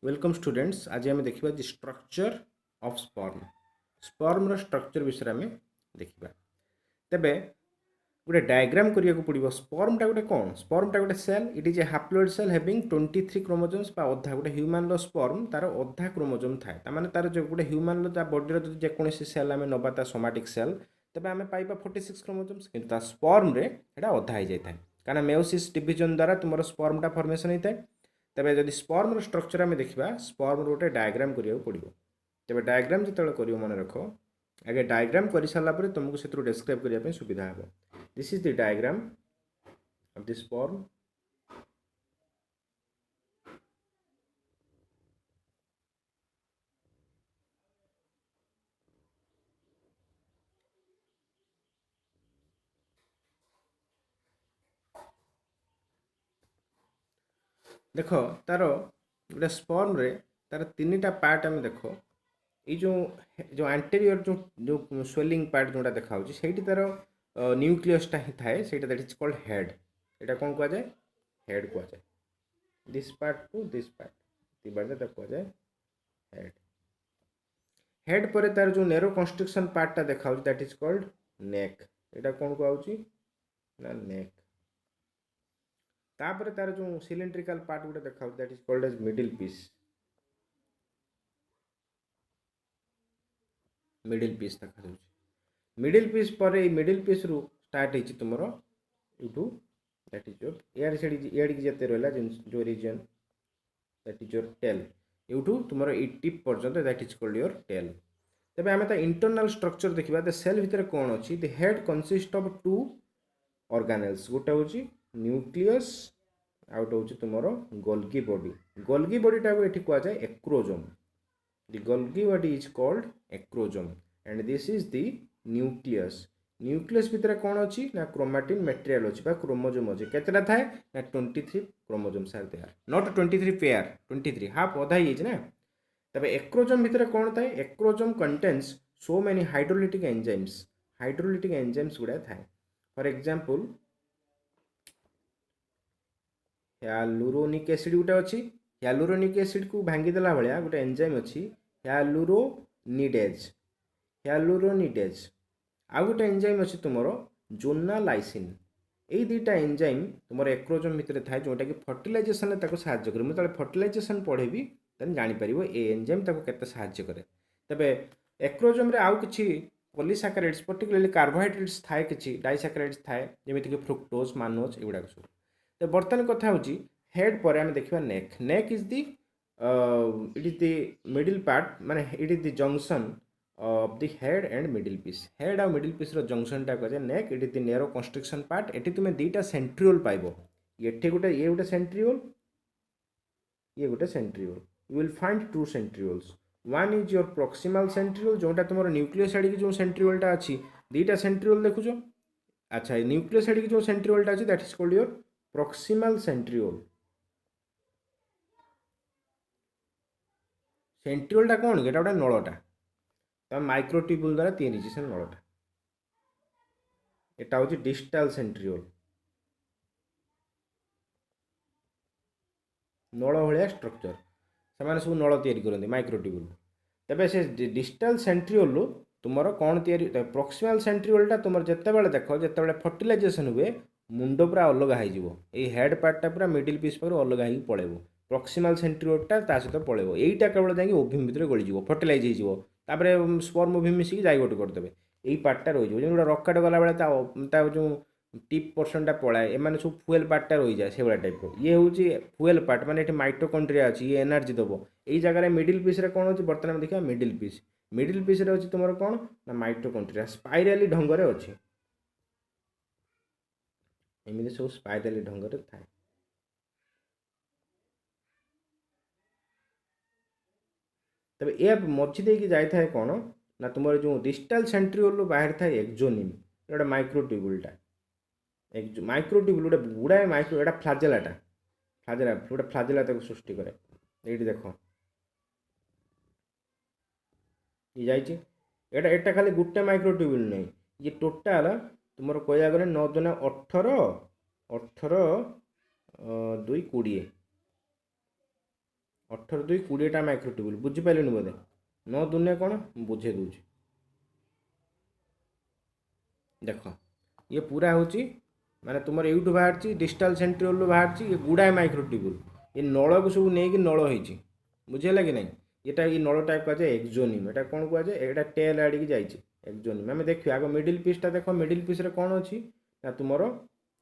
Welcome students. आज आम देखा स्ट्रक्चर ऑफ स्पर्म स्ट्रक्चर विषय आम देखा तेबे गोटे डायग्राम करिया को पड़ो। स्पर्मटा गोटे कौन? स्पर्मटा गोटे cell. It is a haploid cell having 23 chromosomes अधा गोटे ह्यूमन स्पर्म तार अधा क्रोमोजोम थाए माने तार जो गोटे ह्यूमन बॉडी जो जेकोसी सेल आम नवा सोमाटिक सेल तेज आम पाइबा 46 क्रोमोजोम्स किंतु स्पर्म रे एटा अधा हो जाए कारण मेयोसिस डिविजन द्वारा तुम स्पर्मटा फॉर्मेशन होता है। तेज जब स्पर्म स्ट्रक्चर आम देखा स्पर्म गोटे डायग्राम करिया को पड़ो। तेज डायग्राम जो कर मन रख आगे डायग्राम कर सारापर तुमको से डिस्क्राइब करने सुविधा हे। This is the diagram of the sperm. देख तार गोटे स्पर्म रे तार तीन टा पार्ट आम देख ये जो एंटीरियर जो स्वेलिंग पार्ट जोटा देखा से तार न्यूक्लियसटा ही थाए say that is called head. यहाँ कौन कह जाए? हेड कह जाए। This part two this part कह जाए हेड। हेड पर तार जो नेरो कंस्ट्रक्शन पार्टा देखा दैट इज कॉल्ड नेक। यहाँ कौन कह ना नेक। तापर तार जो सिलिंड्रिकल पार्ट गोटे देखा that is called as middle piece. Middle piece देखा मिडिल पीस पर मिडिल पीस रु स्टार्ट हो तुम यूटू दैट इज योर इड जिते रहा जो region that is your tail यूटू तुम ई टिप पर्यंत that is called your tail. तेज आम इंटरनल स्ट्रक्चर देखा द सेल भितर कौन अच्छी the head consist of two organelles. गोटे हूँ न्यूक्लियस आउट हूँ तुम गोल्गी बॉडी। गोल्गी बॉडीटा को ये कहुए acrosome. The Golgi body is called acrosome and this is the nucleus. Nucleus भितर कौन अच्छी ना क्रोमाटिन मटेरियल अच्छी क्रोमोजोम अच्छी केतटा थाए ना 23 chromosomes are there not 23 pair 23 half अधा ही ना। तब एक्रोजोम भितर कौन थाए? Acrosome contains so many hydrolytic enzymes गुड़ा थाए। फॉर एग्जांपल hyaluronic एसिड गोटे अच्छी। hyaluronic एसिड को भांगीदेला भाया गोटे एंजाइम अच्छी hyaluronides आउ गोटे एंजाइम अच्छी तुम जोनालाइसिन। यही दुईटा एंजाइम तुम एक्रोजोम भितर थाए जोटा कि फर्टिलाइजेशन साहाଯ୍य करे। मुझे फर्टिलाइजेशन पढ़ेबी तेन जापर ये एंजाइम के साहाଯ୍य करे। तेज एक्रोजोम आउ कि पॉलीसैकेराइड्स पर्टिकुलरली कार्बोहाइड्रेट्स थाए कि डाइसैकेराइड्स थाए जमीक फ्रुक्टोज मानोज एगुड़ा सब। तो बर्तमान कथा हूँ हेड पर आम देखा neck. Neck is the it is the middle part माने it is the junction of the head and middle piece. Head आ मिडिल पीस जंक्शनटा कह neck. It is the narrow construction part. ये तुम्हें दुईटा सेंट्रियोल पाइब। ये गोटे सेंट्रियोल ये गोटे centriole. You will find two centrioles. One is your proximal centriole जोटा तुम न्यूक्लियस आड़ की जो सेंट्रियोलटा अच्छी दुईटा सेंट्रियोल देखुच। अच्छा न्यूक्लियस आड़ की जो सेंट्रियोलटा अच्छी that is called your proximal centriole. सेंट्रियोलटा कौन? ये गोटे नलटा तब माइक्रोट्यूब्यूल द्वारा तैयारी से नलटा। यहाँ हूँ डिस्टाल सेंट्रियोल नल भाया स्ट्रक्चर से सब नल या माइक्रोट्यूब्यूल। तेज से डिस्टाल सेंट्रियोल तुम कौन या प्रॉक्सिमल सेंट्रियोलटा तुम जिते देख जिते फर्टिलाइजेशन हुए मुंड पूरा अलग हो हेड पार्टा पूरा मिडिल पीस पर अलग हो पड़ेब। प्रॉक्सिमल सेंट्रियोलटा सहित पड़ेब यहीटा केवल जाए ओभिम भितर गलीज फर्टिलाइज हो स्पर्म ओभिम मिसिक जाइगोट करदे यही पार्टा रही जो रकेट गला बेले जो टिप पर्सनटा पलाए एम सब फुएल पार्टा रही जाए से भाया टाइप ये हूँ फुएल पार्ट माने माइटोकॉन्ड्रिया अच्छी ये एनर्जी दब यही जगह मिडिल पीस कौन अच्छी बर्तमान देखा मिडिल पीस अच्छी तुम कौन ना माइटोकॉन्ड्रिया स्पाइराली ढंग से अच्छी एमती सब स्पाइराली ढंग से थाए। तबे ये मझी देकी जाए कौन ना तुम जो डिस्टाल सेंट्रियोल बाहर था एक्जोनिम गोटे माइक्रोट्यूब्यूलटा माइक्रोट्यूब्यूल गोटे गुड़ाए माइक्रो यहाँ फ्लाजेलाटा गोटे फ्लाजेला सृष्टि करे ये देख ये जाइए एटा खाली गोटे माइक्रोट्यूब्यूल नहीं ये टोटाल तुम कह गले 9 दूना 18 18 2 20 18 2 20टा माइक्रोट्यूबुल बुझिपारे बोधे 9 दुनिया कौन बुझे दूँ देख ये पूरा हूँ माने तुम यूट्यूब बाहर डिजिटाल सेंट्रियोल बाहर ये गुड़ाए माइक्रोट्यूबुल ये नल को सब नहीं नल हो बुझेगा कि नहीं ये ये नल टाइप कहुए एक्जोनिम एटा कौन कहुए यहाँ टेल आड़िकी जाइए एक्जोनिम आम देखिए आग मिडिल पीसटा देख मिडिल पीस कौन अच्छी ना तुम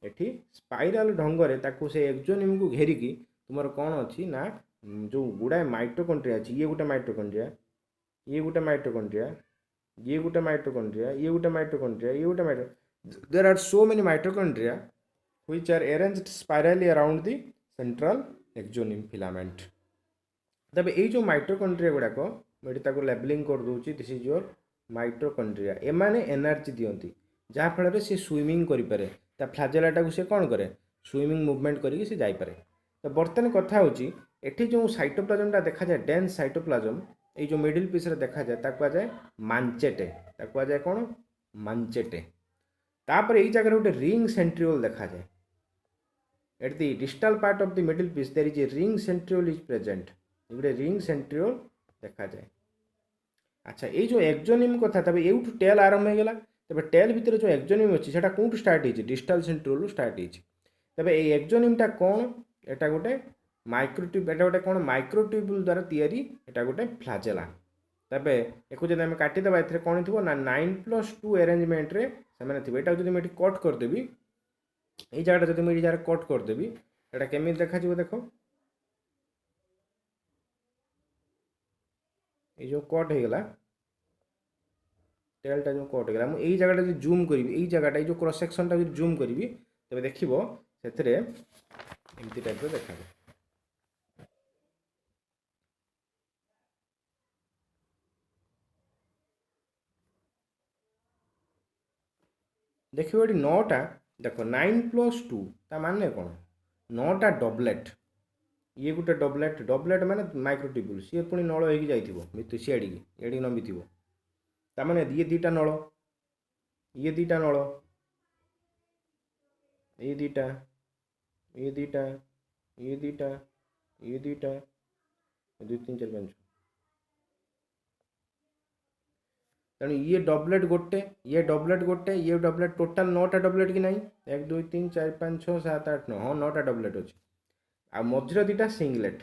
एठी स्पाइराल ढंगर ताकू से एक्जोनिम को घेरिकी तुम कौन अच्छी ना जो गुड़ाए माइटोकॉन्ड्रिया अच्छी ये गोटे माइटोकॉन्ड्रिया ये गोटे माइटोकॉन्ड्रिया ये गोटे माइटोकॉन्ड्रिया ये गोटे माइटोकॉन्ड्रिया ये गोटे माइटो there are so many mitochondria which are arranged spirally around the central exonym filament तब ये जो माइटोकॉन्ड्रिया गुड़ाक मुझे लेबलिंग कर दूसरी दिस इज योर माइटोकॉन्ड्रिया एमाने एनर्जी दियंती जहाँफल सी स्विमिंग करें फ्लाजेलाटा को सी कौन करे स्विमिंग मुवमेंट करके सी जापे तो बर्तमान कथा होची एठी जो साइटोप्लाज्मटा देखा जाए डेन्स साइटोप्लाज्म ये जो मिडिल पीस देखा जाए ताकु जाए मांचेटे ताकु जाए कौन मांचेटे तापर ये जगह गोटे रिंग सेंट्रियोल देखा जाए at the distal part of the middle piece there is a ring centriole is present गोटे रिंग सेंट्रियोल देखा जाए अच्छा ये जो एक्जोनिम कथा तब यूठू टेल आरंभ हो गला तब टेल भितर जो एक्जोनिम अच्छी से कौटू स्टार्ट हो डिस्टल सेंट्रियोल स्टार्ट हो तब ये एक्जोनिमटा कौन एटा गोटे माइक्रोट्यूब एटा गोटे कौन माइक्रोट्यूबुल द्वारा तैयारी एटा गोटे फ्लाजेला तब एक जब आम काटिदेवा ए कौन थी ना 9+2 अरेंजमेंट रे से यहाँ जब मुझे कट करदेवी ये जगह जब मुझे जगह कट करदेवी यहाँ केमी देखा देख ये जो कट हो गला टेलटा जो कट होगा मुझे जगह जो जूम करी ये जगह जो क्रॉस सेक्शनटा जो जूम करी तेज देखो से एमती टाइप देखा देखिए ये 9टा देख 9+2 ता माने कौन 9टा डबलेट ये गोटे डबलेट डबलेट माने माइक्रोट्यूबुल सी पुणी नल हो जाइए सियाड़ी एड़ी नंबी थी ताने ये दीटा नल ये दीटा नल ये दीटा ये दीटा ये दीटा ये दीटा 2 3 4 5 तेणु ये डबलेट गोटे ये डबलेट गोटे ये डबलेट टोटाल 9टा डबलेट कि नहीं 1 2 3 4 5 6 7 8 9 हाँ 9टा डबलेट अच्छे आ मझिर दीटा सिंगलेट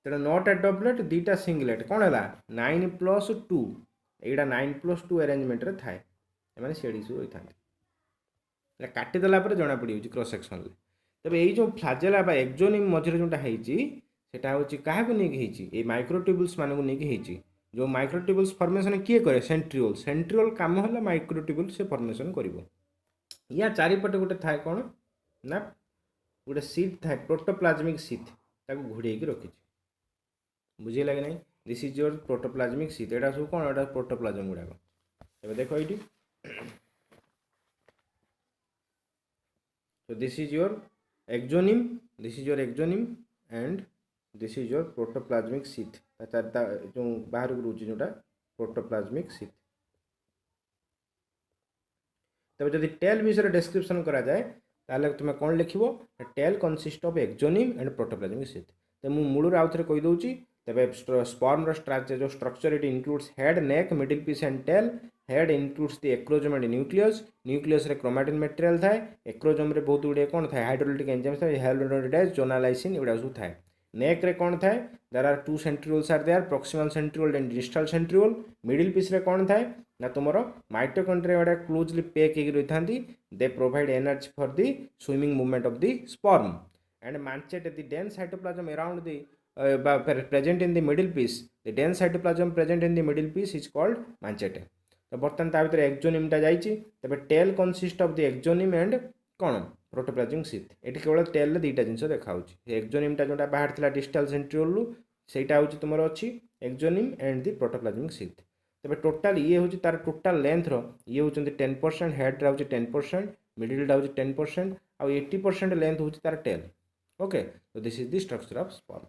तेणु 9टा डबलेट दीटा सिंगलेट कौन है 9+2 यहाँ 9+2 अरेंजमेंट थाए एम सीढ़ी सब होता है काटिदेला जना पड़ क्रॉस सेक्शन तब ये जो फ्लाजेला एक्जोनिम मझिर जोटा होता हूँ क्या नहीं माइक्रोट्यूबुल्स मानक नहीं जो माइक्रोट्यूबुल्स फॉर्मेशन किए करे सेंट्रियोल सेंट्रियोल काम है माइक्रोट्यूबुल से फॉर्मेशन कर या चारिपटे गोटे थाए कौन ना गोटे सीट थाए प्रोटोप्लाज्मिक सीट ताको घोड़े रखी बुझे लगे नहीं this is your protoplasmic seat एटा सब कौन एटा प्रोटोप्लाज्म गुड़ाक तब देख ये तो this is your exonym and this is your protoplasmic seat चारिटा जो बाहर रोचे जोटा प्रोटोप्लाज्मिक सीट तब जब टेल विषय डिस्क्रिप्शन करा जाए ताले तुम कौन लिख tail consist of axoneme and protoplasmic sheath तो मुझे मूल आउ थे कहीदे तेज स्पर्म जो structure it includes head neck middle piece and tail head includes the acrosome and nucleus रे क्रोमैटिन मटेरियल थाए एक्रोजोम रे बहुत गुड़े कौन थाए हाइड्रोलिटिक एंजाइम्स थाए हाइड्रोलिडाइज जोनालाइसिन एगुड़ा सब थाए नेक रे कौन थाए there are 2 centrioles are there proximal centriole and distal centriole middle piece रे कौन थाए ना तुमरो माइटोकॉन्ड्रिया गुड़ा क्लोजली पैक होगी रही थांती they provide energy for the swimming movement of the sperm and manchette the dense cytoplasm around the present in the middle piece the dense cytoplasm present in the middle piece is called manchete तो बर्तमान ता भीतर एक्जोनिमटा जाइए तबे tail consist of the axoneme and कौन protoplasmic sheath ये केवल टेल दुईटा जिन देखा एक्जोनिमटा जोटा बाहर था डिस्टल सेंट्रियोल सेटा हूँ तुम अच्छी exonym and the protoplasmic seat तबे टोटाल ये हूँ तार टोटाल लेंथ ये हूँ 10% हेड्रा हूँ 10% मिडिलटा हूँ 10% आउ 80% लेंथ हूँ तार टेल ओके तो this is the structure of sperm